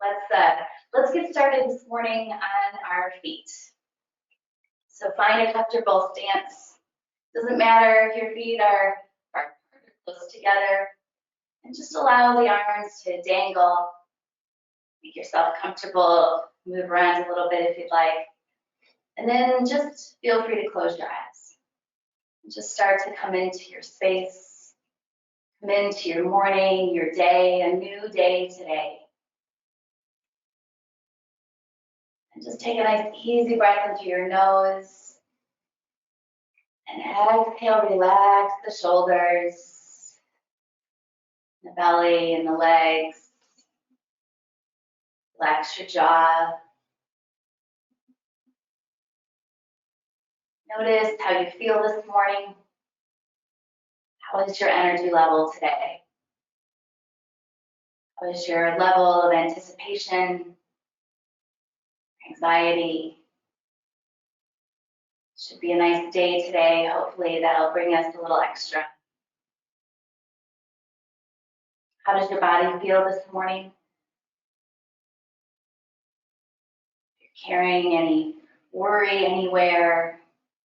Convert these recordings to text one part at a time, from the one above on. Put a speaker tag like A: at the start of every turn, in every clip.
A: Let's get started this morning on our feet. So find a comfortable stance. Doesn't matter if your feet are close together, and just allow the arms to dangle. Make yourself comfortable. Move around a little bit if you'd like, and then just feel free to close your eyes. And just start to come into your space, come into your morning, your day, a new day today. And just take a nice easy breath into your nose. And exhale, relax the shoulders, the belly and the legs. Relax your jaw. Notice how you feel this morning. How is your energy level today? How is your level of anticipation, anxiety? Should be a nice day today. Hopefully that'll bring us a little extra. How does your body feel this morning? If you're carrying any worry anywhere,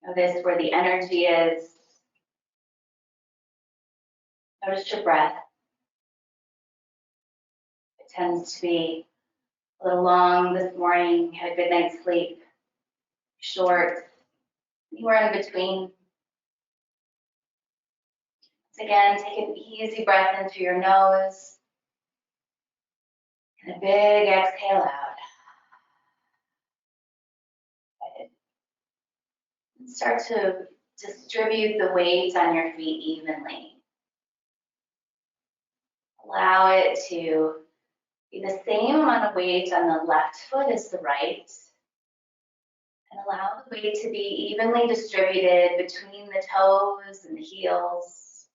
A: notice where the energy is. Notice your breath. It tends to be a little long this morning. Had a good night's sleep. Short. Anywhere in between. Once again, take an easy breath into your nose and a big exhale out. And start to distribute the weight on your feet evenly. Allow it to be the same amount of weight on the left foot as the right. And allow the weight to be evenly distributed between the toes and the heels.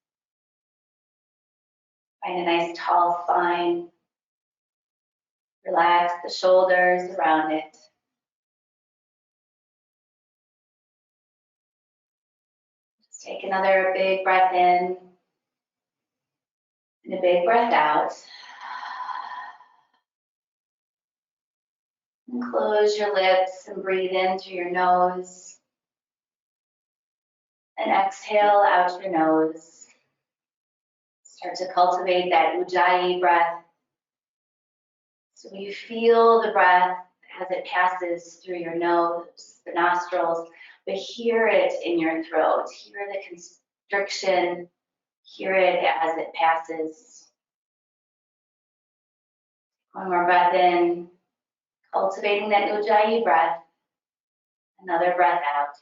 A: Find a nice tall spine. Relax the shoulders around it. Just take another big breath in and a big breath out. And close your lips and breathe in through your nose. And exhale out your nose. Start to cultivate that Ujjayi breath. So you feel the breath as it passes through your nose, the nostrils, but hear it in your throat. Hear the constriction. Hear it as it passes. One more breath in. Cultivating that Ujjayi breath. Another breath out.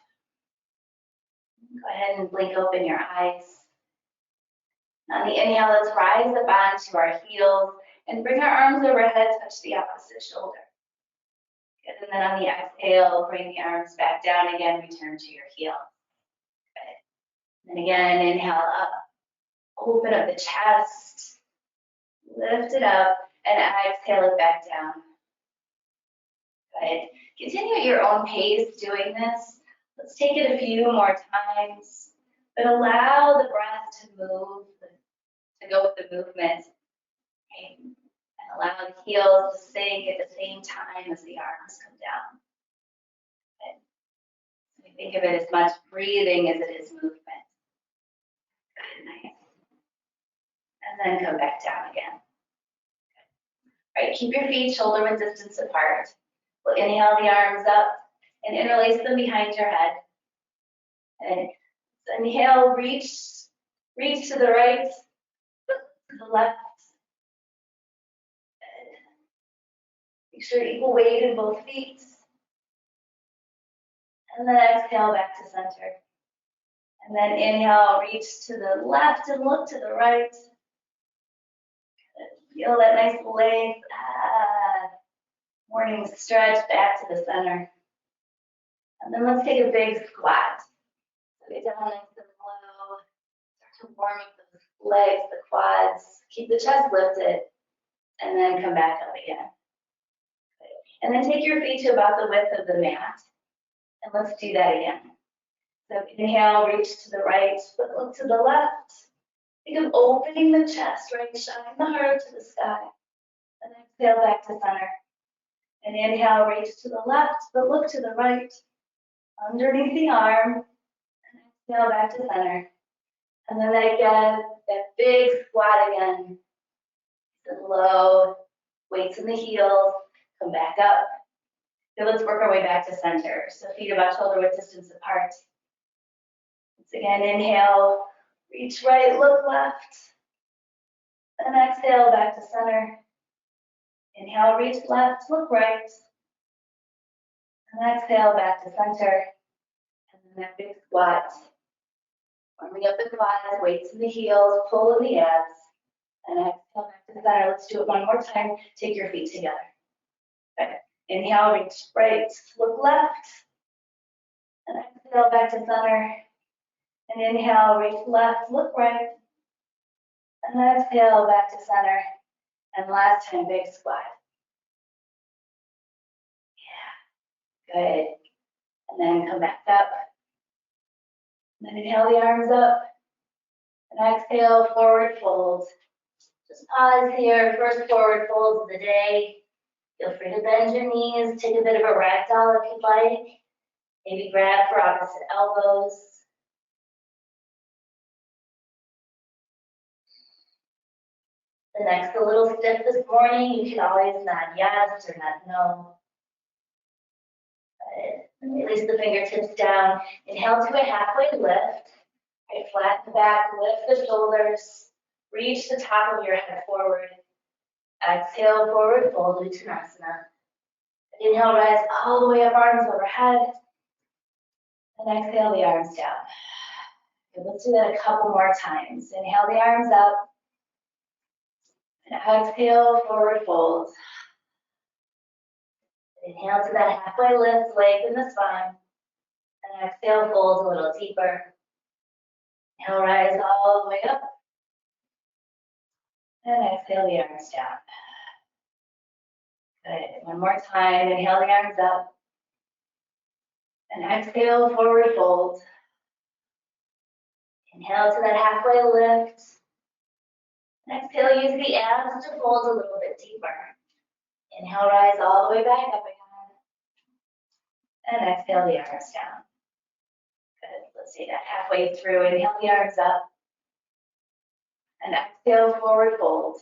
A: Go ahead and blink open your eyes. On the inhale, let's rise up onto our heels and bring our arms overhead, touch the opposite shoulder. Good. And then on the exhale, bring the arms back down again, return to your heel. Good. And again, inhale up. Open up the chest. Lift it up and exhale it back down. Good. Continue at your own pace doing this. Let's take it a few more times, but allow the breath to move, to go with the movement. Okay. And allow the heels to sink at the same time as the arms come down. Okay. So we think of it as much breathing as it is movement. Good, nice. And then come back down again. Good. All right, keep your feet shoulder-width distance apart. We'll inhale the arms up and interlace them behind your head. And inhale, reach to the right, to the left. Make sure equal weight in both feet. And then exhale back to center. And then inhale, reach to the left and look to the right. Feel that nice length. Morning stretch back to the center. And then let's take a big squat. So get down nice and low. Start to warm up those legs, the quads. Keep the chest lifted. And then come back up again. And then take your feet to about the width of the mat. And let's do that again. So inhale, reach to the right, but look to the left. Think of opening the chest, right? Shine the heart to the sky. And exhale back to center. And inhale, reach to the left, but look to the right. Underneath the arm. And exhale back to center. And then again, that big squat again. And low, weights in the heels, come back up. Now let's work our way back to center. So feet about shoulder width distance apart. Once again, inhale, reach right, look left. And exhale back to center. Inhale, reach left, look right. And exhale back to center. And then that big squat. Warming up the quads, weights in the heels, pull in the abs. And exhale back to center. Let's do it one more time. Take your feet together. Okay. Inhale, reach right, look left. And exhale back to center. And inhale, reach left, look right. And exhale back to center. And last time, big squat. Yeah, good. And then come back up. And then inhale the arms up. And exhale, forward fold. Just pause here, first forward fold of the day. Feel free to bend your knees, take a bit of a ragdoll if you'd like. Maybe grab for opposite elbows. The neck's a little stiff this morning. You can always nod yes or nod no. Release the fingertips down. Inhale to a halfway lift. Right, flatten the back, lift the shoulders. Reach the top of your head forward. Exhale, forward fold, Uttanasana. Inhale, rise all the way up, arms overhead. And exhale the arms down. Okay, let's do that a couple more times. Inhale the arms up. And exhale, forward fold. Inhale to that halfway lift, lengthen the spine. And exhale, fold a little deeper. Inhale, rise all the way up. And exhale the arms down. Good. One more time. Inhale the arms up. And exhale, forward fold. Inhale to that halfway lift. And exhale, use the abs to fold a little bit deeper. Inhale, rise all the way back up again. And exhale the arms down. Good. Let's see that halfway through. Inhale the arms up. And exhale, forward fold.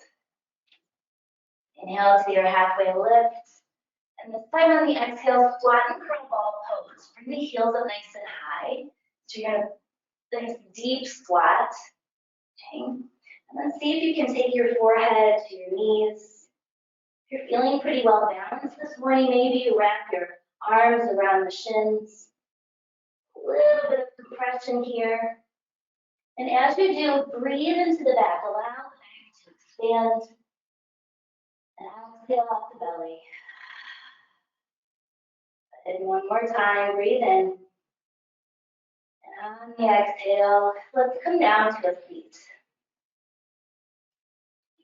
A: Inhale to your halfway lift. And this time on the exhale, flatten curl ball pose. Bring the heels up nice and high. So you're going to nice deep squat. Okay. And then see if you can take your forehead to your knees. If you're feeling pretty well balanced this morning, maybe you wrap your arms around the shins. A little bit of compression here. And as you do, breathe into the back. Allow the back to expand. And exhale out the belly. And one more time, breathe in. And on the exhale, let's come down to a seat.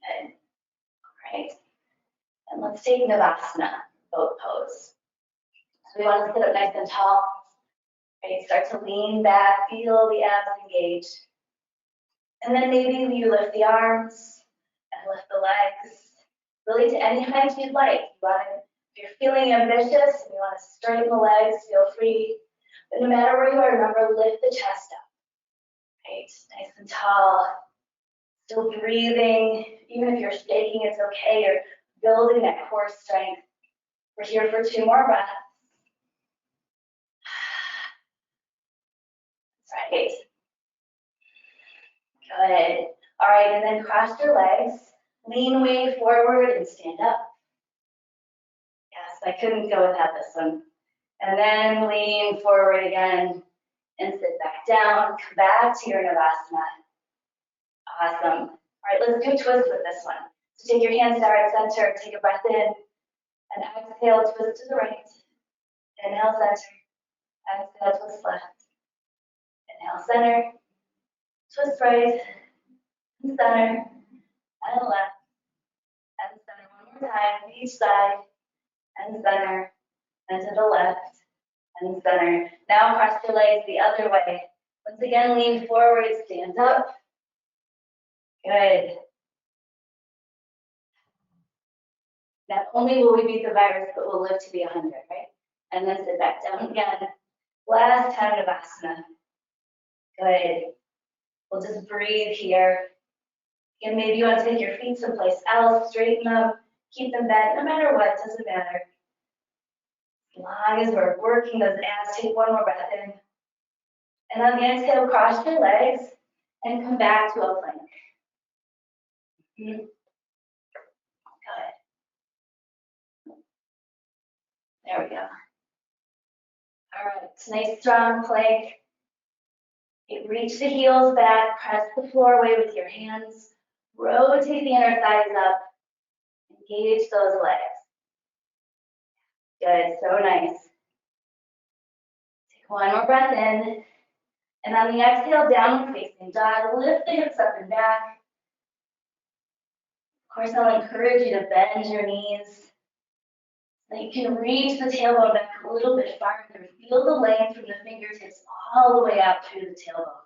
A: Good. All right. And let's take Navasana, boat pose. So we want to sit up nice and tall. Right, start to lean back, feel the abs engage. And then maybe you lift the arms and lift the legs, really to any height you'd like. If you're feeling ambitious and you want to straighten the legs, feel free. But no matter where you are, remember, lift the chest up. Right, nice and tall. Still breathing. Even if you're shaking, it's okay. You're building that core strength. We're here for 2 more breaths. That's right. Good. All right, and then cross your legs. Lean way forward and stand up. Yes, I couldn't go without this one. And then lean forward again and sit back down. Come back to your Navasana. Awesome. All right, let's do a twist with this one. So take your hands to heart center, take a breath in, and exhale, twist to the right. Inhale, center. Exhale, twist left. Inhale, center. Twist right. And center. And left. And center. One more time, each side. And center. And to the left. And center. Now cross your legs the other way. Once again, lean forward, stand up. Good. Not only will we beat the virus, but we'll live to be 100, right? And then sit back down again. Last time Navasana. Good. We'll just breathe here. Again, maybe you want to take your feet someplace else, straighten them, keep them bent, no matter what, doesn't matter. As long as we're working those abs, take one more breath in. And on the exhale, cross your legs and come back to a plank. Good. There we go. All right, nice strong plank. Reach the heels back, press the floor away with your hands. Rotate the inner thighs up. Engage those legs. Good, so nice. Take one more breath in. And on the exhale, downward facing dog. Lift the hips up and back. Of course, I'll encourage you to bend your knees so you can reach the tailbone back a little bit farther. Feel the length from the fingertips all the way out through the tailbone.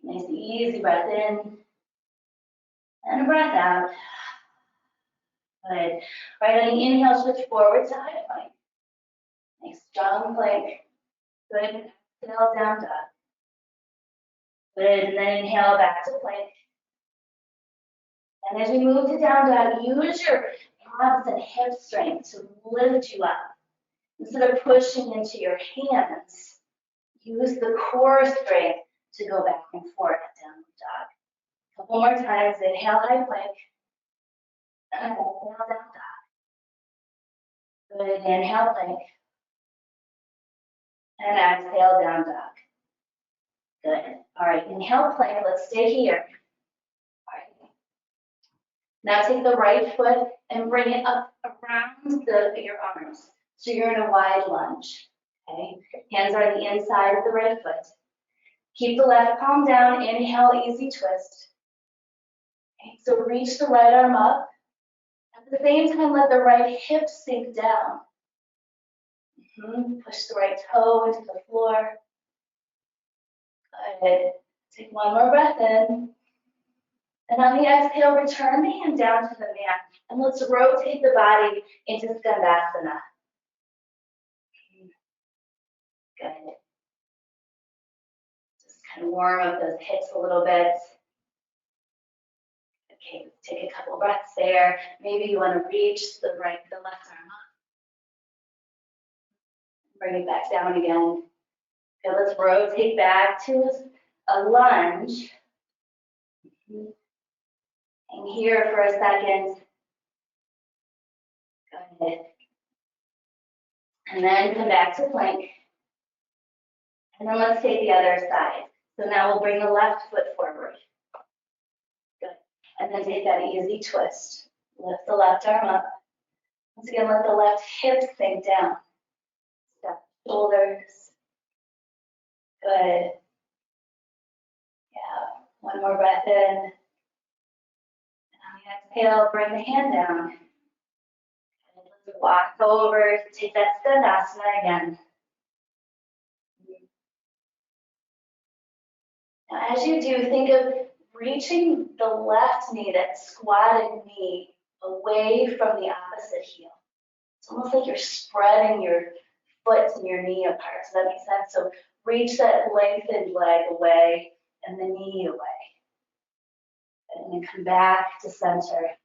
A: Nice, easy breath in and a breath out. Good. Right on the inhale, switch forward to high plank. Nice, strong plank. Good. Exhale, down dog. Good, and then inhale back to plank. And as we move to down dog, use your abs and hip strength to lift you up. Instead of pushing into your hands, use the core strength to go back and forth at downward dog. A couple more times. Inhale, high plank. And exhale, down dog. Good. Inhale, plank. And exhale, down dog. Good. All right. Inhale, plank. Let's stay here. All right. Now take the right foot and bring it up around your arms. So you're in a wide lunge. Okay. Hands are on the inside of the right foot. Keep the left palm down. Inhale, easy twist. Okay. So reach the right arm up. At the same time, let the right hip sink down. Push the right toe into the floor. Good. Take one more breath in. And on the exhale, return the hand down to the mat. And let's rotate the body into Skandasana. Good. Just kind of warm up those hips a little bit. Okay, take a couple breaths there. Maybe you want to reach the left arm up. Bring it back down again. Okay, let's rotate back to a lunge. Hang here for a second. Go ahead. And then come back to plank. And then let's take the other side. So now we'll bring the left foot forward. Good. And then take that easy twist. Lift the left arm up. Once again, let the left hip sink down. Step shoulders. Good. Yeah. One more breath in. And on the exhale, bring the hand down. And let's walk over. Take that Skandasana again. Now, as you do, think of reaching the left knee, that squatted knee, away from the opposite heel. It's almost like you're spreading your foot and your knee apart. Does that make sense? So reach that lengthened leg away and the knee away. And then come back to center.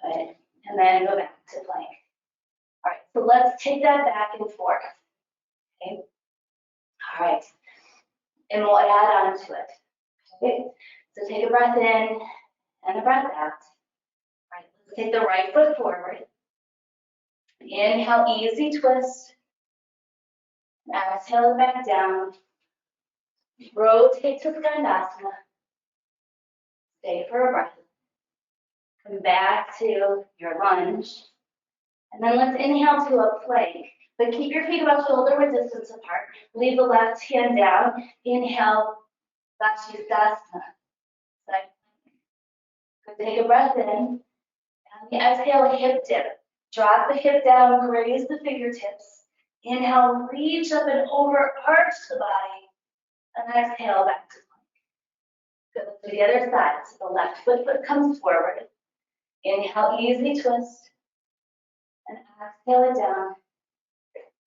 A: Good. And then go back to plank. All right, so let's take that back and forth. Okay. All right. And we'll add on to it. Okay. So take a breath in and a breath out. All right, let's take the right foot forward. Inhale, easy twist. Exhale back down. Rotate to Skandasana. Stay for a breath. Come back to your lunge. And then let's inhale to a plank. But keep your feet about shoulder width distance apart. Leave the left hand down. Inhale, Vinyasa. Take a breath in. And on the exhale, a hip dip. Drop the hip down, raise the fingertips. Inhale, reach up and over, arch the body. And exhale, back to plank. Go to the other side. So the left foot comes forward. Inhale, easy twist. And exhale it down.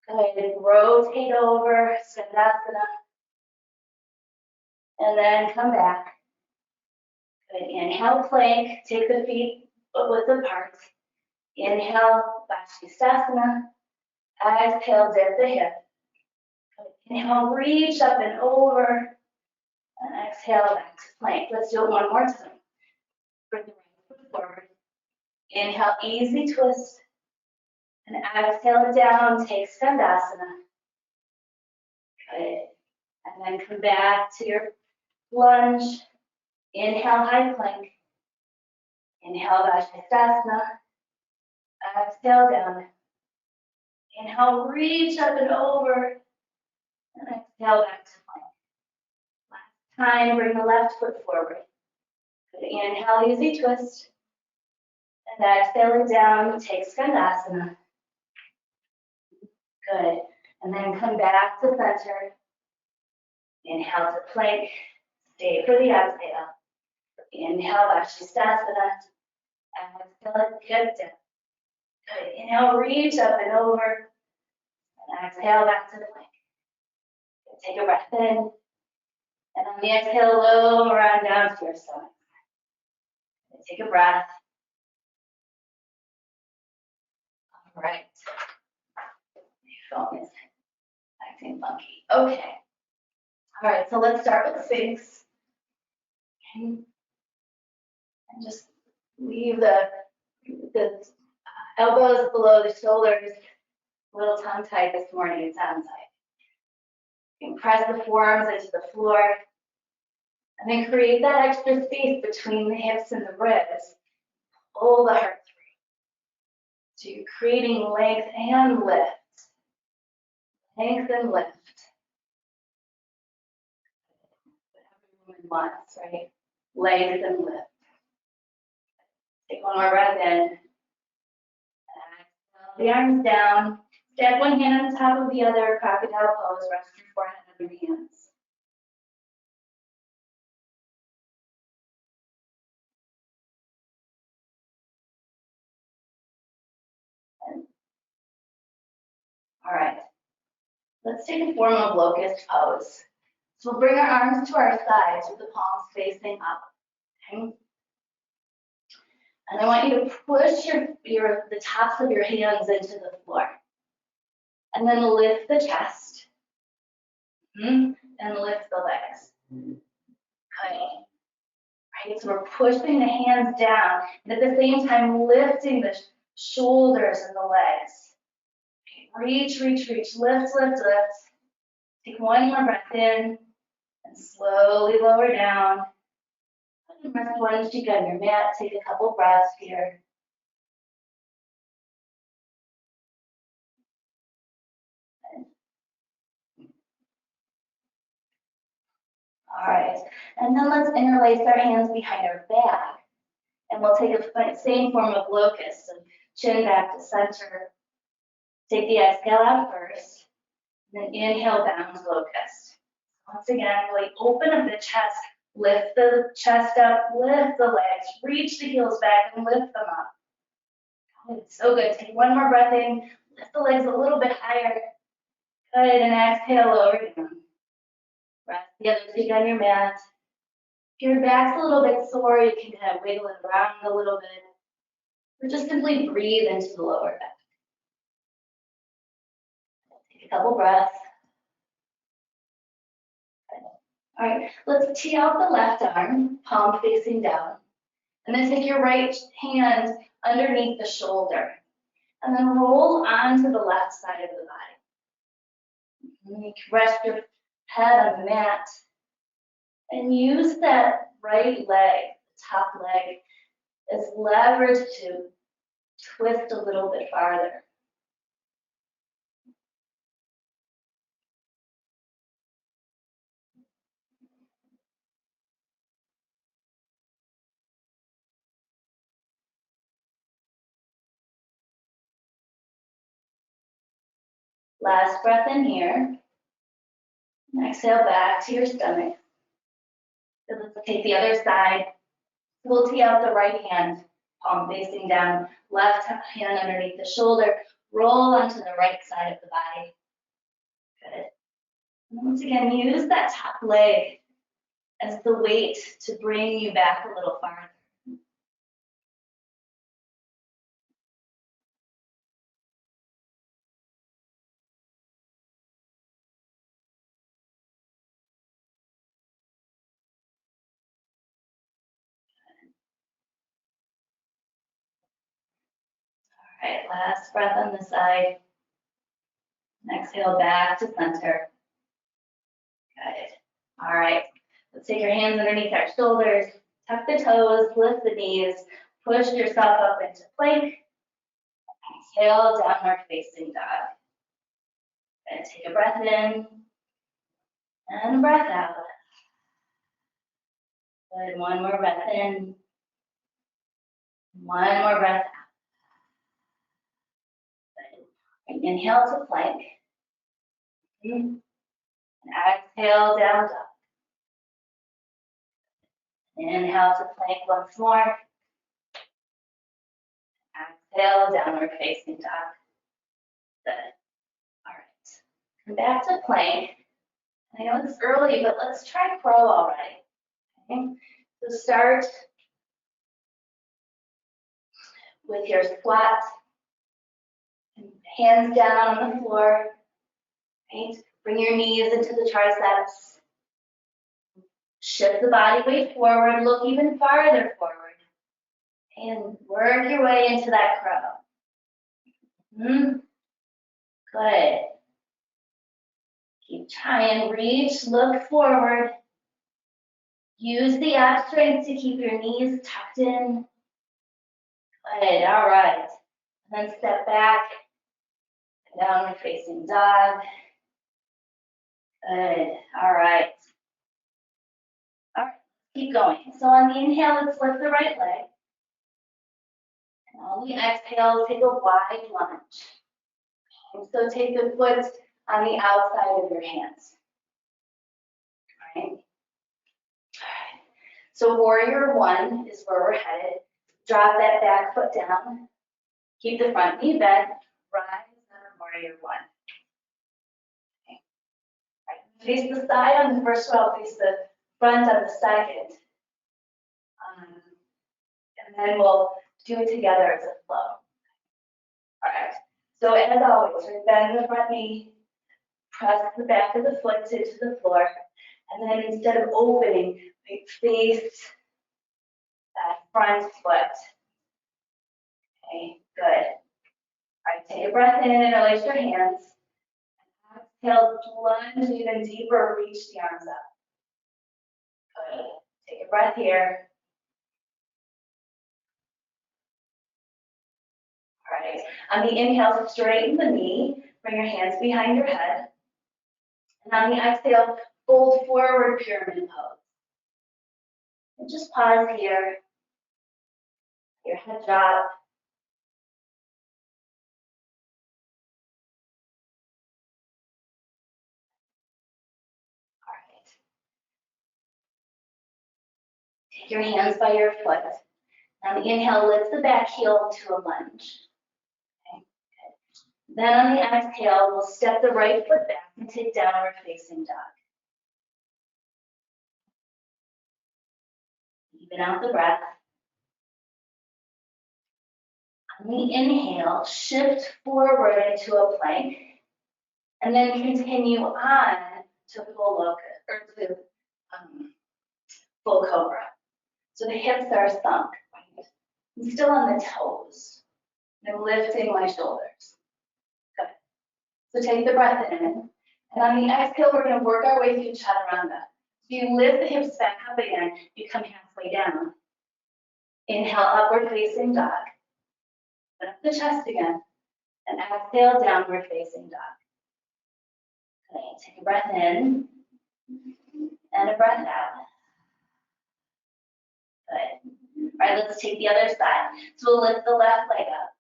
A: Good. Rotate over, Skandasana. And then come back. Good. Inhale, plank. Take the feet width apart. Inhale, Vashisthasana. Exhale, dip the hip. Good. Inhale, reach up and over. And exhale, back to plank. Let's do it one more time. Bring the right foot forward. Inhale, easy twist. And exhale it down, take Skandasana. Good. And then come back to your lunge. Inhale, high plank. Inhale, Vashisthasana. Exhale down. Inhale, reach up and over. And exhale back to plank. Last time, bring the left foot forward. Good. Inhale, easy twist. And exhale it down, take Skandasana. Good. And then come back to center. Inhale to plank. Stay for the exhale. Inhale, Vashisthasana. Exhale, hip down. Good. Inhale, reach up and over. And exhale, back to the plank. Good. Take a breath in. And on the exhale, lower on down to your stomach. Good. Take a breath. All right. Your phone is acting funky. Okay. All right, so let's start with Sphinx. Okay. And just leave the elbows below the shoulders. A little tongue-tied this morning, it sounds like. You can press the forearms into the floor. And then create that extra space between the hips and the ribs. Pull the heart through. So you're creating length and lift. Length and lift. Whatever everyone wants, right? Length and lift. Take one more breath in. Exhale the arms down. Stack one hand on the top of the other, crocodile pose. Rest your forehead on your hands. All right. Let's take a form of locust pose. So we'll bring our arms to our sides with the palms facing up. Okay? And I want you to push the tops of your hands into the floor. And then lift the chest. And lift the legs. Okay. Right, so we're pushing the hands down, and at the same time lifting the shoulders and the legs. Okay. Reach, reach, reach. Lift, lift, lift. Take one more breath in, and slowly lower down. Rest one cheek on your mat. Take a couple breaths here. All right, and then let's interlace our hands behind our back. And we'll take the same form of locust, so chin back to center. Take the exhale out first, and then inhale, bound locust. Once again, really open up the chest, lift the chest up, lift the legs, reach the heels back and lift them up. Good, so good. Take one more breath in, lift the legs a little bit higher. Good, and exhale, lower down. Rest the other cheek on your mat. If your back's a little bit sore, you can kind of wiggle it around a little bit. Or just simply breathe into the lower back. Take a couple breaths. All right, let's tee out the left arm, palm facing down. And then take your right hand underneath the shoulder. And then roll onto the left side of the body. And you can rest your head on the mat. And use that right leg, top leg, as leverage to twist a little bit farther. Last breath in here. And exhale back to your stomach. So let's take the other side. We'll tee out the right hand, palm facing down, left hand underneath the shoulder, roll onto the right side of the body. Good. And once again, use that top leg as the weight to bring you back a little farther. All right, last breath on the side. Exhale back to center. Good. All right, let's take your hands underneath our shoulders, tuck the toes, lift the knees, push yourself up into plank. Exhale, downward facing dog. And take a breath in and a breath out. Good, one more breath in. One more breath out. Good. Inhale to plank. And exhale, down dog. Inhale to plank once more. Exhale, downward facing dog. Good. All right. Come back to plank. I know it's early, but let's try crow already. Okay. So start with your squat. Hands down on the floor. Right? Bring your knees into the triceps. Shift the body weight forward. Look even farther forward. And work your way into that crow. Good. Keep trying. Reach. Look forward. Use the ab strength to keep your knees tucked in. Good. All right. And then step back. Downward facing dog. Good. All right. All right. Keep going. So on the inhale, let's lift the right leg. And on the exhale, take a wide lunge. And so take the foot on the outside of your hands. All right. All right. So warrior one is where we're headed. Drop that back foot down. Keep the front knee bent. Rise up, warrior one. Okay. All right. Face the side on the first row. Face the front on the second. And then we'll do it together as a flow. All right. So as always, bend the front knee, press the back of the foot into the floor, and then instead of opening, we face that front foot. Okay, good. All right, take a breath in and release your hands. Exhale, plunge even deeper, reach the arms up. Good. Take a breath here. All right. On the inhale, straighten the knee. Bring your hands behind your head. And on the exhale, fold forward, pyramid pose. And just pause here. Your head drop. All right. Take your hands by your foot. On the inhale, lift the back heel to a lunge. Okay. Good. Then on the exhale, we'll step the right foot back and take downward facing dog. Even out the breath. On the inhale, shift forward into a plank, and then continue on to full locust, or to full cobra. So the hips are sunk. Right? I'm still on the toes. I'm lifting my shoulders. Good. So take the breath in, and on the exhale, we're going to work our way through chaturanga. So you lift the hips back up again, you come halfway down. Inhale, upward facing dog. Lift up the chest again, and exhale, downward facing dog. Okay, take a breath in, and a breath out. Good. All right, let's take the other side. So we'll lift the left leg up.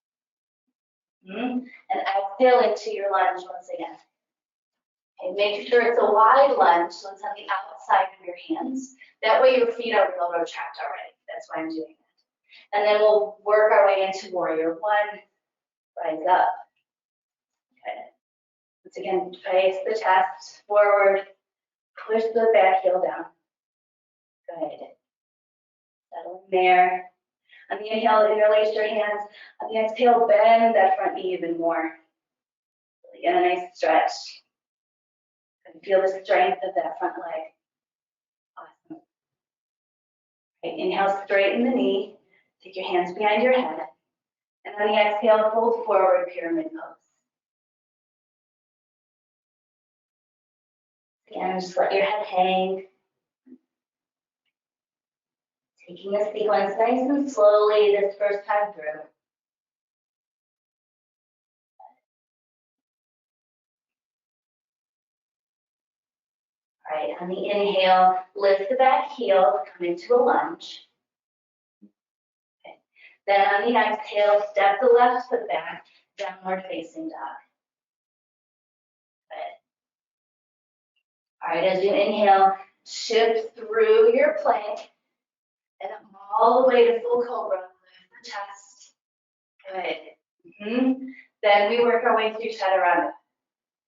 A: And exhale into your lunge once again. Okay, make sure it's a wide lunge, so it's on the outside of your hands. That way your feet are well retracted already. That's why I'm doing that. And then we'll work our way into warrior one. Rise up. Good. Once again, trace the chest forward. Push the back heel down. Good. Settle in there. On the inhale, interlace your hands. On the exhale, bend that front knee even more. Get a nice stretch. And feel the strength of that front leg. Awesome. Okay, inhale, straighten the knee. Take your hands behind your head. And on the exhale, fold forward, pyramid pose. Again, just let your head hang. Taking the sequence nice and slowly this first time through. All right, on the inhale, lift the back heel, come into a lunge. Okay. Then on the exhale, step the left foot back, downward facing dog. Good. All right, as you inhale, shift through your plank and all the way to full cobra. Lift the chest. Good. Then we work our way through chaturanga.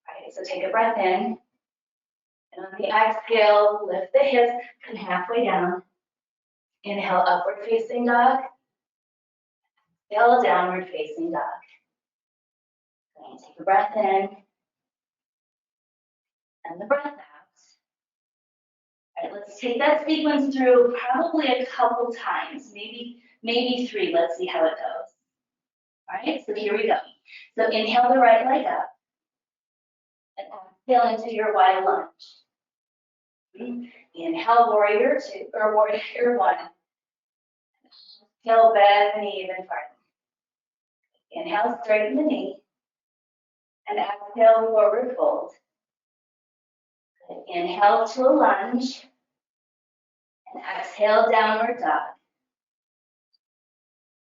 A: All right, so take a breath in. And on the exhale, lift the hips, come halfway down. Inhale, upward facing dog. Exhale, downward facing dog. Okay, take a breath in. And the breath out. All right, let's take that sequence through probably a couple times, maybe 3. Let's see how it goes. All right, so here we go. So inhale the right leg up. And exhale into your wide lunge. Inhale, warrior 2 or warrior 1. Exhale, bend the knee even farther. Inhale, straighten the knee. And exhale, forward fold. Good. Inhale to a lunge. And exhale, downward dog.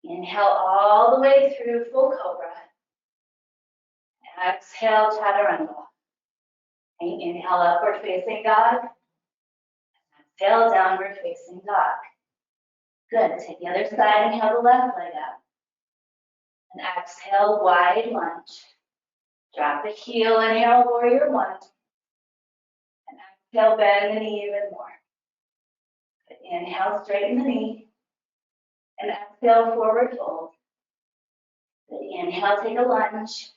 A: Inhale all the way through full cobra. And exhale, chaturanga. And inhale, upward facing dog. Exhale, downward facing dog. Good. Take the other side, inhale the left leg up. And exhale, wide lunge. Drop the heel, inhale, warrior 1. And exhale, bend the knee even more. Good. Inhale, straighten the knee. And exhale, forward fold. Good. Inhale, take a lunge.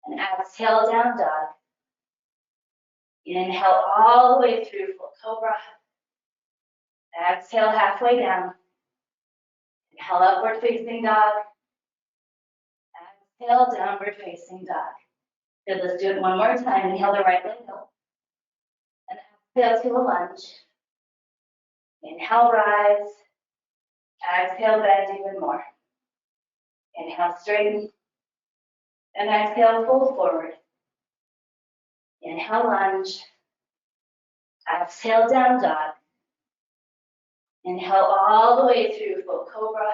A: And exhale, down dog. Inhale all the way through full cobra. Exhale halfway down. Inhale upward facing dog. Exhale downward facing dog. Good, let's do it one more time. Inhale the right leg up. And exhale to a lunge. Inhale, rise. Exhale, bend even more. Inhale, straighten. And exhale, fold forward. Inhale, lunge. Exhale, down dog. Inhale all the way through full cobra.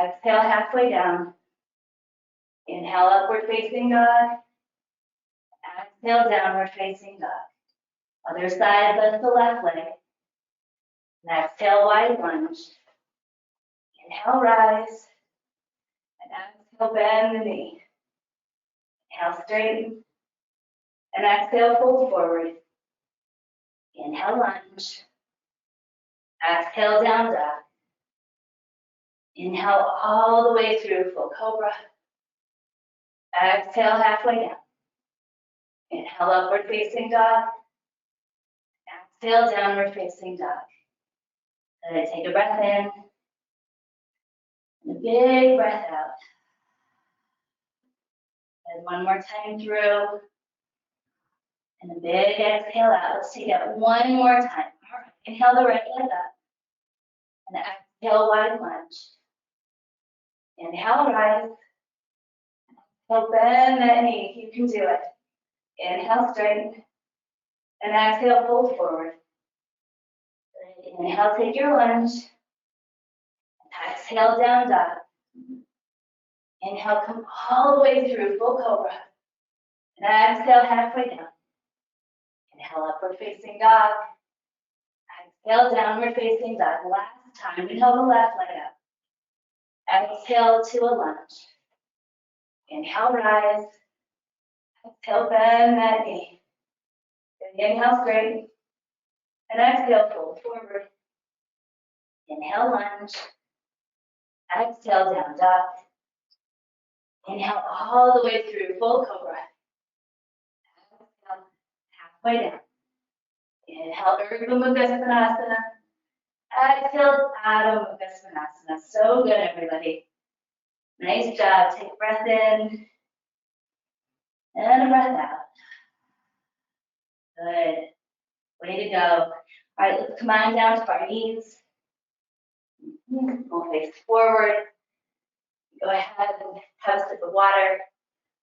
A: Exhale halfway down. Inhale upward facing dog. Exhale downward facing dog. Other side, lift the left leg. And exhale wide lunge. Inhale rise. And exhale bend the knee. Inhale straighten. And exhale fold forward. Inhale lunge. Exhale down dog. Inhale all the way through full cobra. Exhale halfway down. Inhale upward facing dog. Exhale downward facing dog. Good. Take a breath in. And a big breath out. And one more time through. And a big exhale out. Let's take it one more time. All right. Inhale the right leg up. And exhale wide lunge. Inhale rise. Exhale bend that knee. You can do it. Inhale straighten. And exhale fold forward. Good. Inhale take your lunge. Exhale down dog. Inhale come all the way through full cobra. And exhale halfway down. Inhale upward facing dog. Exhale downward facing dog. Last time. Inhale the left leg up. Exhale to a lunge. Inhale, rise. Exhale, bend that knee. Inhale, straight. And exhale, fold forward. Inhale, lunge. Exhale, down dog. Inhale all the way through, full cobra. Exhale, halfway down. Inhale, Ardha Pincha Mayurasana. Exhale, Ardha Pincha Mayurasana. So good, everybody. Nice job. Take a breath in and a breath out. Good. Way to go. All right, let's come on down to our knees. We'll face forward. Go ahead and have a sip of water.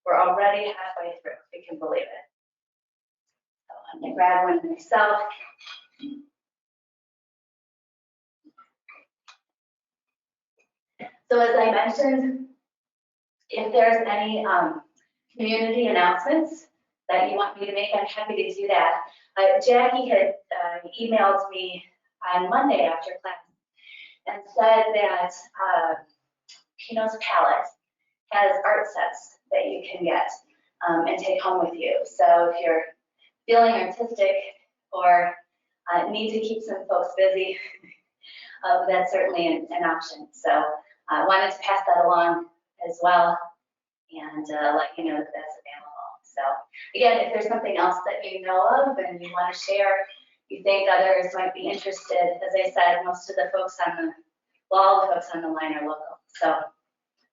A: We're already halfway through, if you can believe it. So I'm going to grab one myself. So as I mentioned, if there's any community announcements that you want me to make, I'm happy to do that. Jackie had emailed me on Monday after class and said that Pino's Palette has art sets that you can get and take home with you. So if you're feeling artistic or need to keep some folks busy, that's certainly an option. So I wanted to pass that along as well and let you know that that's available. So again, if there's something else that you know of and you want to share, you think others might be interested, as I said, most of the folks on the, well, all the folks on the line are local. So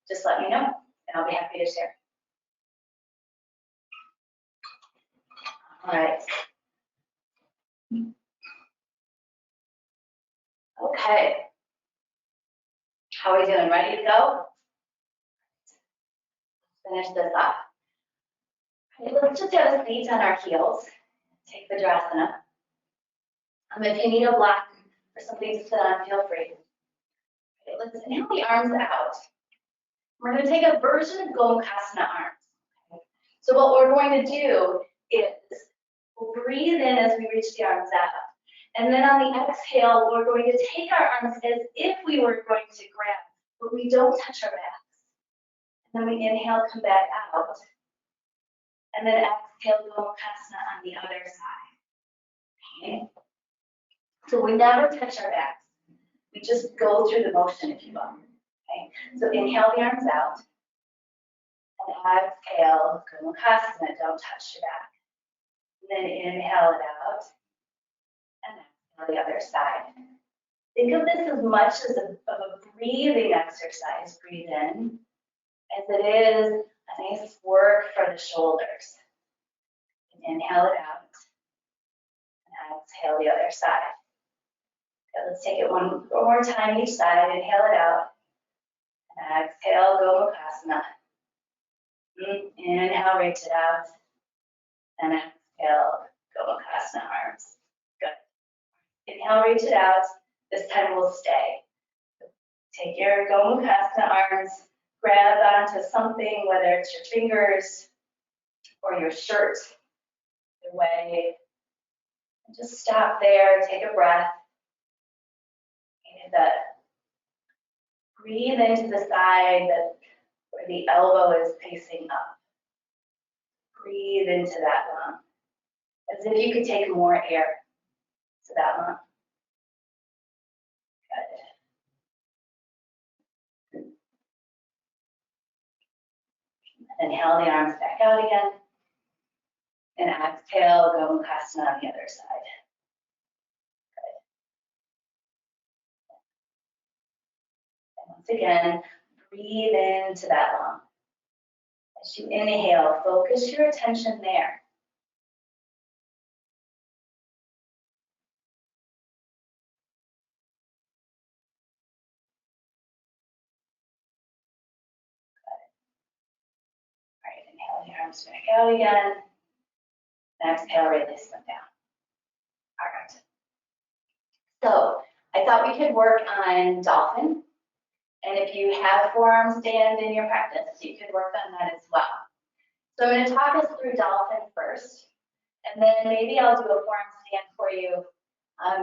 A: just let me know and I'll be happy to share. All right. Okay. How are we doing? Ready to go? Finish this off. Okay, let's just have a seat on our heels. Take Vinyasa. If you need a block or something to sit on, feel free. Okay, let's inhale the arms out. We're going to take a version of Gomukhasana arms. Okay. So what we're going to do is we'll breathe in as we reach the arms out. And then on the exhale, we're going to take our arms as if we were going to grab, but we don't touch our backs. And then we inhale, come back out. And then exhale, Gomukhasana on the other side. Okay. So we never touch our backs. We just go through the motion, if you will. Okay. So inhale the arms out. And exhale, Gomukhasana, don't touch your back. And then inhale it out. And exhale the other side. Think of this as much as of a breathing exercise. Breathe in as it is a nice work for the shoulders. And inhale it out. And exhale the other side. Okay, let's take it one more time each side. Inhale it out. And exhale, Gomukhasana. Inhale, reach it out. And exhale, Gomukhasana arms. Good. Inhale, reach it out. This time we'll stay. Take your Gomukhasana arms, grab onto something, whether it's your fingers or your shirt, your way. And just stop there, take a breath. And breathe into the side where the elbow is facing up. Breathe into that lung, as if you could take more air to that lung. Good. Inhale the arms back out again. And exhale, Gomukhasana on the other side. Good. And once again, breathe into that lung. As you inhale, focus your attention there. Inhale the arms back out again. And exhale, release them down. All right. So I thought we could work on Dolphin. And if you have forearm stand in your practice, you could work on that as well. So I'm going to talk us through Dolphin first. And then maybe I'll do a forearm stand for you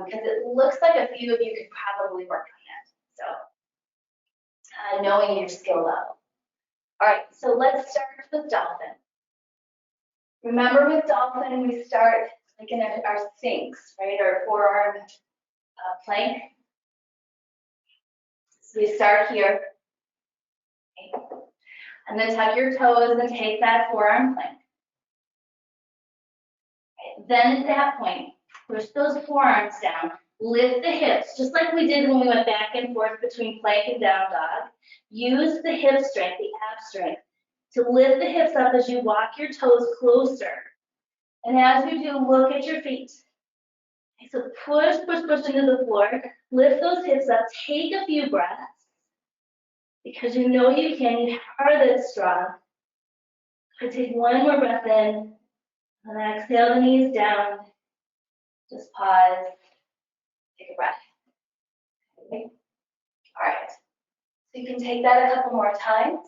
A: because it looks like a few of you could probably work on knowing your skill level. All right, so let's start with Dolphin. Remember with Dolphin, we start like in our Sphinx, right? Our forearm plank. So we start here. Okay. And then tuck your toes and take that forearm plank. Okay. Then at that point, push those forearms down. Lift the hips, just like we did when we went back and forth between plank and down dog. Use the hip strength, the ab strength, to lift the hips up as you walk your toes closer. And as you do, look at your feet. Okay, so push, push, push into the floor. Lift those hips up. Take a few breaths. Because you know you can. You are that strong. So take one more breath in. And then exhale the knees down. Just pause. Take a breath. Okay. All right. So you can take that a couple more times.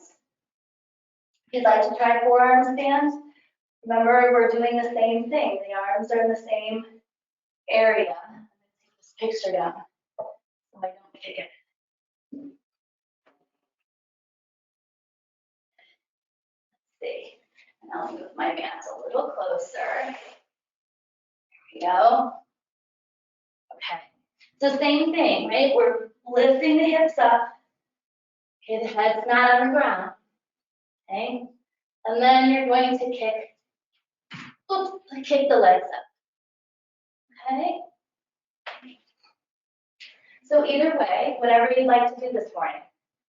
A: If you'd like to try forearm stand, remember we're doing the same thing. The arms are in the same area. Take this picture down so I don't kick it. Let's see. And I'll move my mats a little closer. There we go. Okay. So same thing, right? We're lifting the hips up. Okay, the head's not on the ground. Okay. And then you're going to kick the legs up. Okay. So either way, whatever you'd like to do this morning,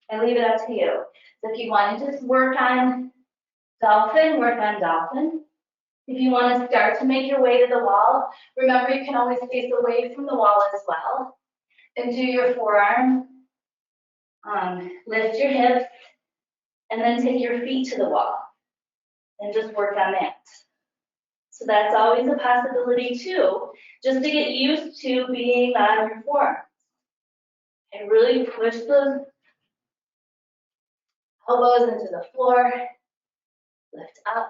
A: I leave it up to you. So if you want to just work on Dolphin, work on Dolphin. If you want to start to make your way to the wall, remember you can always face away from the wall as well. And do your forearm, lift your hips, and then take your feet to the wall. And just work on that. So that's always a possibility too, just to get used to being on your forearms. And really push those elbows into the floor, lift up.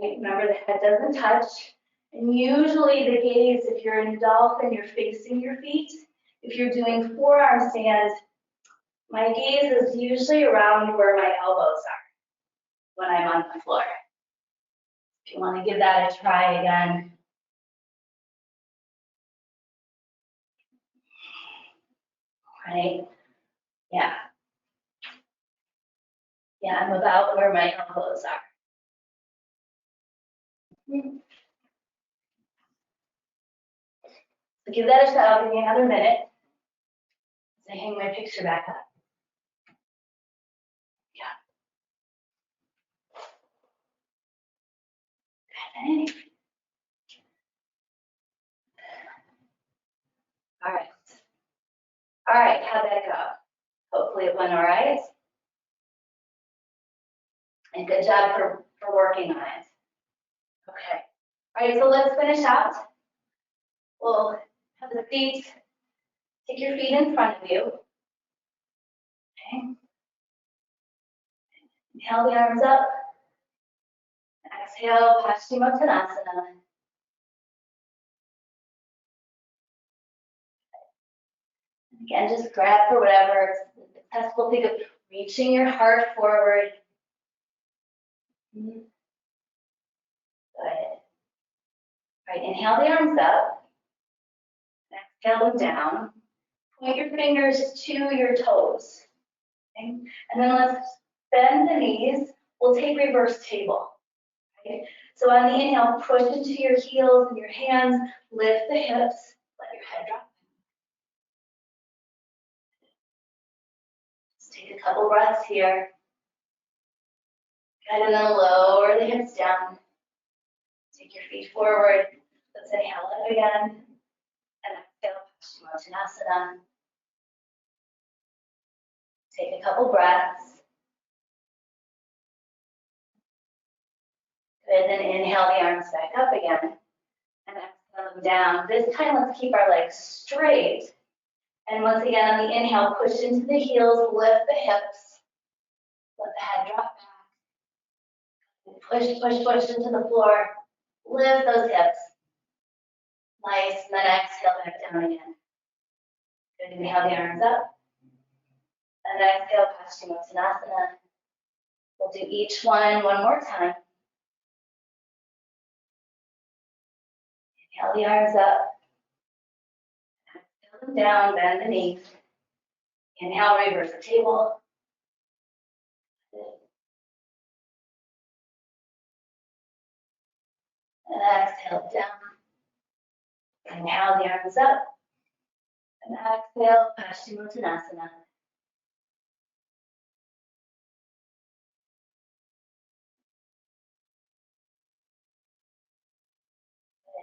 A: Okay, remember the head doesn't touch. And usually the gaze, if you're in Dolphin, you're facing your feet. If you're doing forearm stand, my gaze is usually around where my elbows are when I'm on the floor. If you want to give that a try again. Right? Yeah. Yeah, I'm about where my elbows are. So give that a shot. I'll give you another minute as I hang my picture back up. Yeah. Okay. All right. All right, how'd that go? Hopefully it went all right. And good job for working on it. Okay. All right, so let's finish out. We'll have the feet, take your feet in front of you. Okay. Inhale the arms up. Exhale, Paschimottanasana. Again, just grab for whatever is successful. Think of reaching your heart forward. Good. All right, inhale the arms up. Exhale them down. Point your fingers to your toes. Okay? And then let's bend the knees. We'll take reverse table. Okay? So on the inhale, push into your heels and your hands. Lift the hips. Let your head drop. Just take a couple breaths here. And then lower the hips down. Take your feet forward. Let's inhale up again. And exhale, Paschimottanasana. Take a couple breaths. Good, then inhale the arms back up again. And exhale them down. This time, let's keep our legs straight. And once again, on the inhale, push into the heels, lift the hips. Let the head drop back. Push, push, push into the floor. Lift those hips. Nice, and then exhale back down again. Good, inhale the arms up. And exhale, Paschimottanasana. We'll do each one more time. Inhale the arms up. Exhale them down, bend the knees. Inhale, reverse the table. And exhale down. Inhale the arms up. And exhale, Paschimottanasana.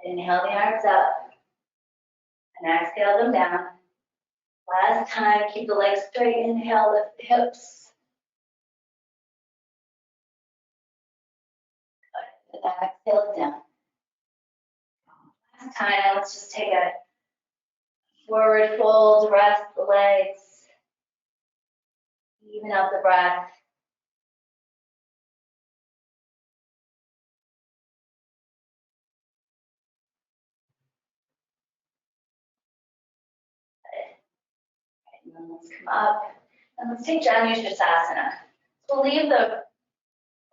A: Inhale the arms up. And exhale them down. Last time, keep the legs straight. Inhale, lift the hips. Good. And exhale down. Last time, let's just take a forward fold, rest the legs. Even out the breath. And then let's come up. And let's take Janushasana. So we'll leave the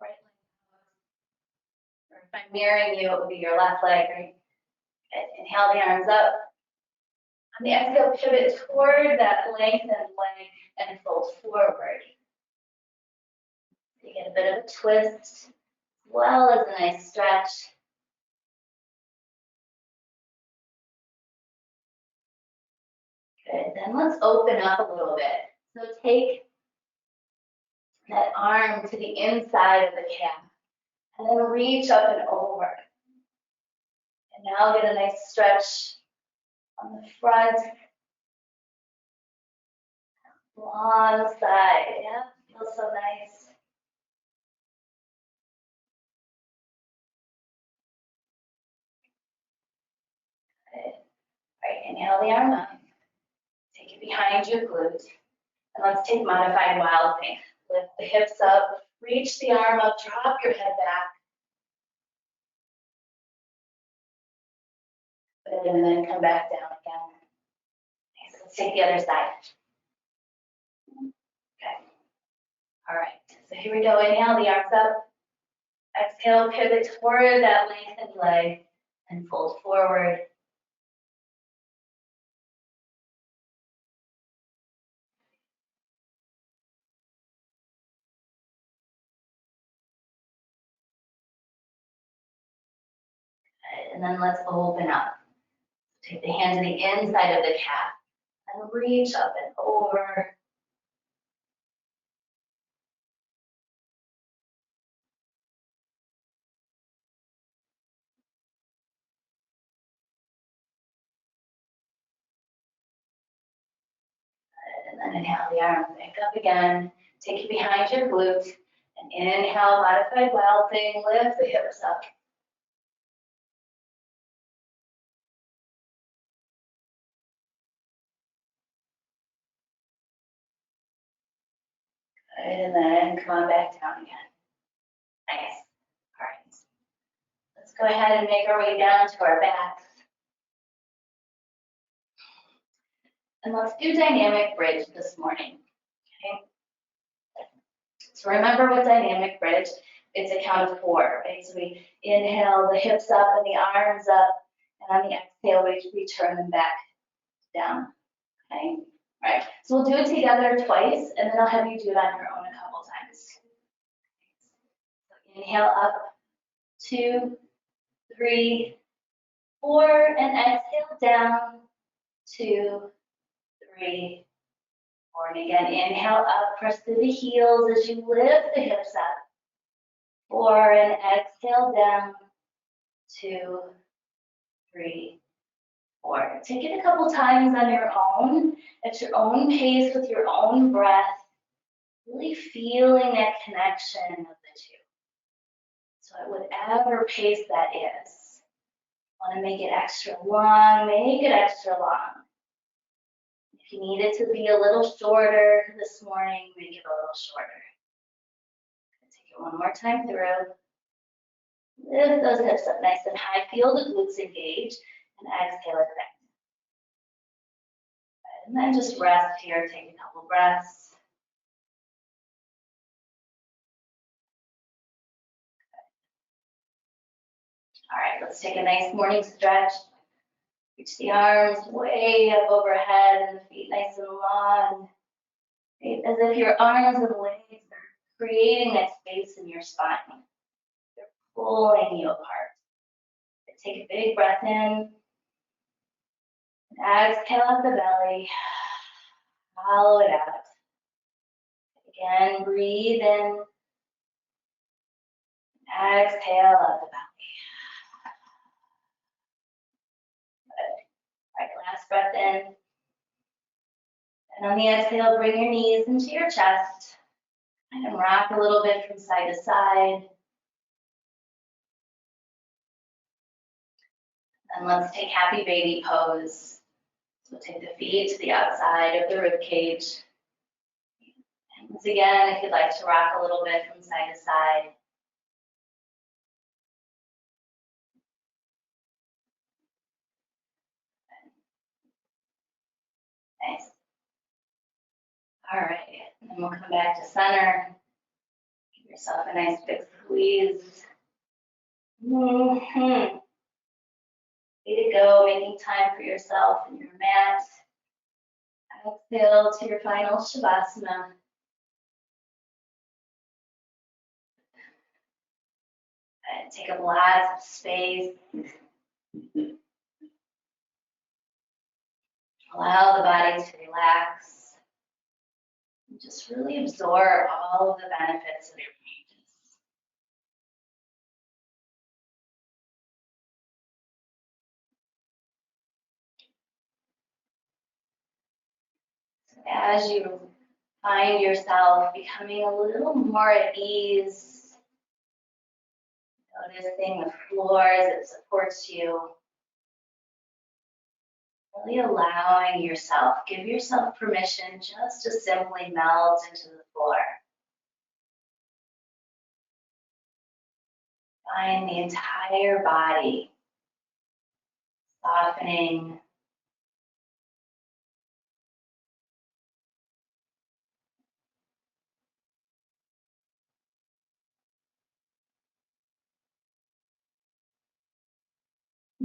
A: right leg, or if I'm mirroring you, it would be your left leg, right? Okay. Inhale the arms up. On the exhale, pivot toward that lengthened leg and fold forward. You get a bit of a twist, as well as a nice stretch. Good, then let's open up a little bit. So take that arm to the inside of the calf, and then reach up and over. And now get a nice stretch on the front, long side. Yeah, feels so nice. Good. All right, inhale the arm up. Take it behind your glute. And let's take modified wild thing. Lift the hips up, reach the arm up, drop your head back. Good, and then come back down again. Okay, so let's take the other side. Okay. All right, so here we go. Inhale the arms up. Exhale, pivot toward that lengthened leg and fold forward. And then let's open up. Take the hand to the inside of the calf and reach up and over. And then inhale the arm back up again. Take it behind your glute. And inhale, modified wild thing. Lift the hips up. Good, and then come on back down again. Nice. All right. Let's go ahead and make our way down to our backs. And let's do dynamic bridge this morning. Okay. So remember with dynamic bridge, it's a count of 4, right? So we inhale the hips up and the arms up, and on the exhale, we return them back down. Okay. All right. So we'll do it together twice, and then I'll have you do it on your own a couple times. So inhale up, 2, 3, 4, and exhale down, 2, 3, 4. And again, inhale up, press through the heels as you lift the hips up. 4, and exhale down, 2, 3, 4. Take it a couple times on your own, at your own pace with your own breath, really feeling that connection of the two. So at whatever pace that is, want to make it extra long, make it extra long. If you need it to be a little shorter this morning, make it a little shorter. Take it one more time through. Lift those hips up nice and high. Feel the glutes engage and exhale it back. And then just rest here. Take a couple breaths. All right, let's take a nice morning stretch. Reach the arms way up overhead and the feet nice and long. As if your arms and legs are creating that space in your spine. They're pulling you apart. Take a big breath in. And exhale out the belly. Follow it out. Again, breathe in. Exhale out the belly. Good. All right, last breath in. And on the exhale, bring your knees into your chest. And rock a little bit from side to side. And let's take happy baby pose. So take the feet to the outside of the rib cage. And once again, if you'd like to rock a little bit from side to side. Nice. All right, and then we'll come back to center. Give yourself a nice big squeeze. Way to go, making time for yourself and your mat. Exhale to your final Shavasana. And take up lots of space. Allow the body to relax. And just really absorb all of the benefits of your practice. So as you find yourself becoming a little more at ease, noticing the floor as it supports you, really allowing yourself, give yourself permission just to simply melt into the floor. Find the entire body softening.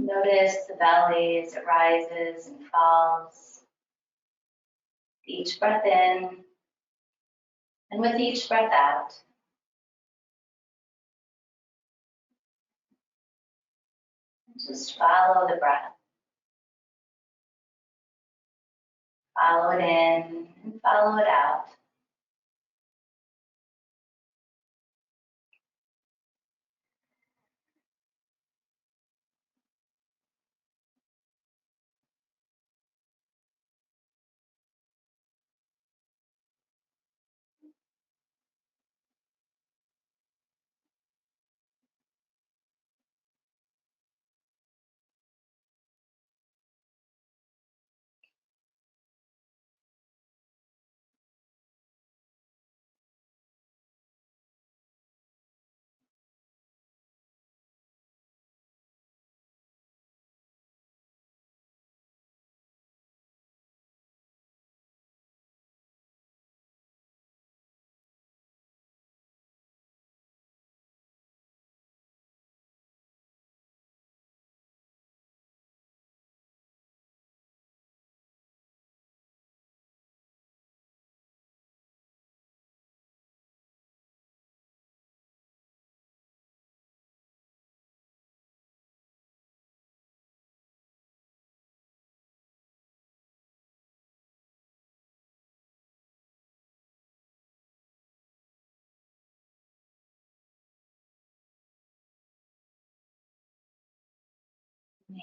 A: Notice the belly as it rises and falls. Each breath in, and with each breath out. Just follow the breath. Follow it in and follow it out.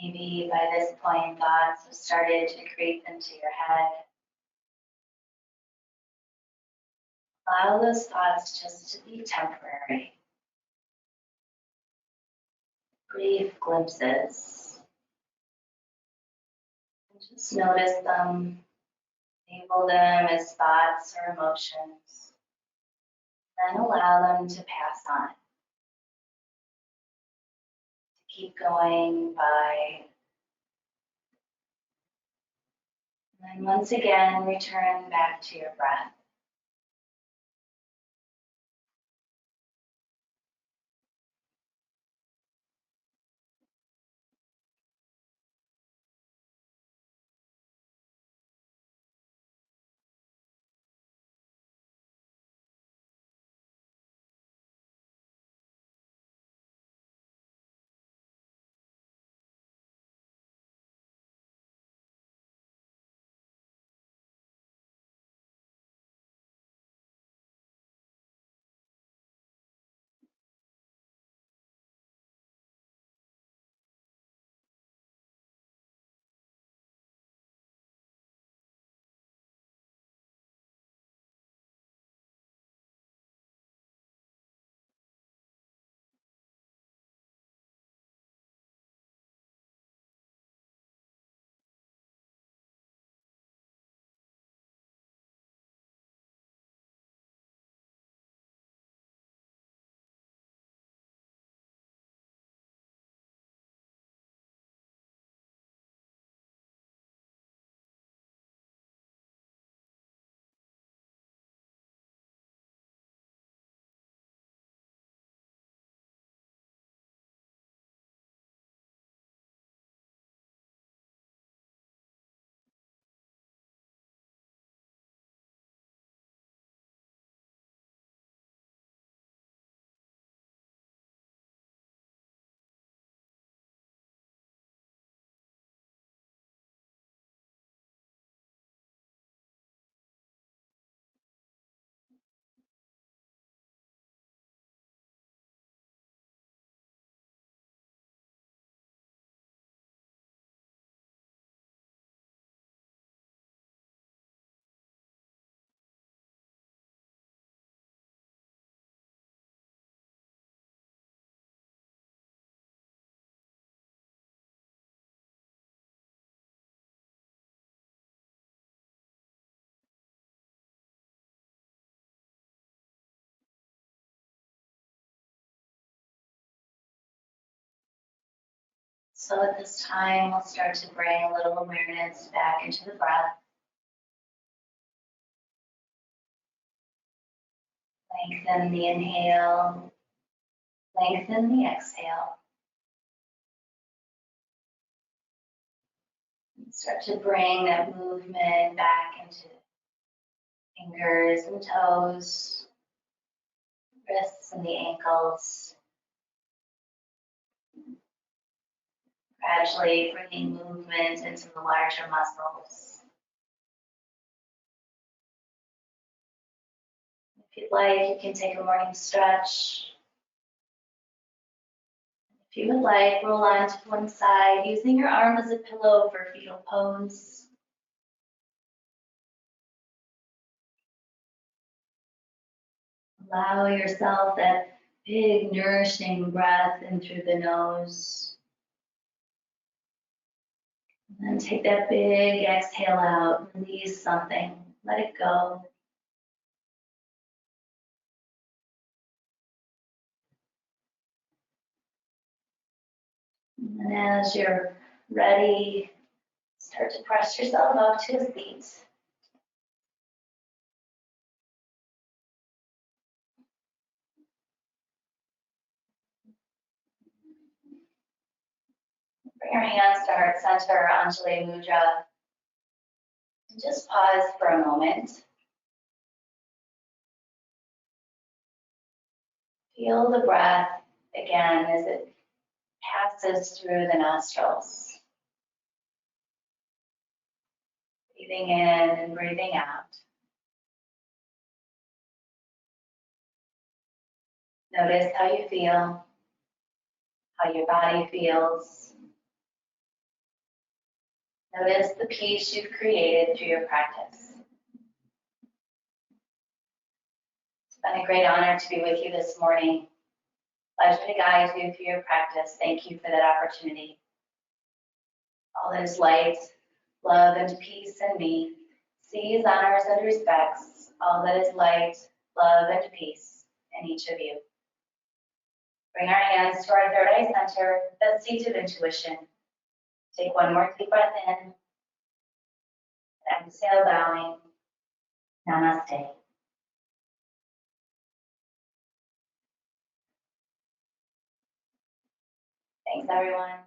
A: Maybe by this point, thoughts have started to creep into your head. Allow those thoughts just to be temporary. Brief glimpses. And just notice them, label them as thoughts or emotions, then allow them to pass on. Keep going by. And then once again, return back to your breath. So at this time, we'll start to bring a little awareness back into the breath. Lengthen the inhale, lengthen the exhale. Start to bring that movement back into fingers and toes, wrists and the ankles. Gradually bringing movement into the larger muscles. If you'd like, you can take a morning stretch. If you would like, roll on to one side, using your arm as a pillow for fetal pose. Allow yourself that big, nourishing breath in through the nose. And then take that big exhale out, release something, let it go. And as you're ready, start to press yourself up to a seat. Bring your hands to heart center, Anjali Mudra. And just pause for a moment. Feel the breath again as it passes through the nostrils. Breathing in and breathing out. Notice how you feel, how your body feels. Notice the peace you've created through your practice. It's been a great honor to be with you this morning. Pleasure to guide you through your practice. Thank you for that opportunity. All that is light, love, and peace in me sees, honors, and respects all that is light, love, and peace in each of you. Bring our hands to our third eye center, that seat of intuition. Take one more deep breath in. And exhale, bowing. Namaste. Thanks, everyone.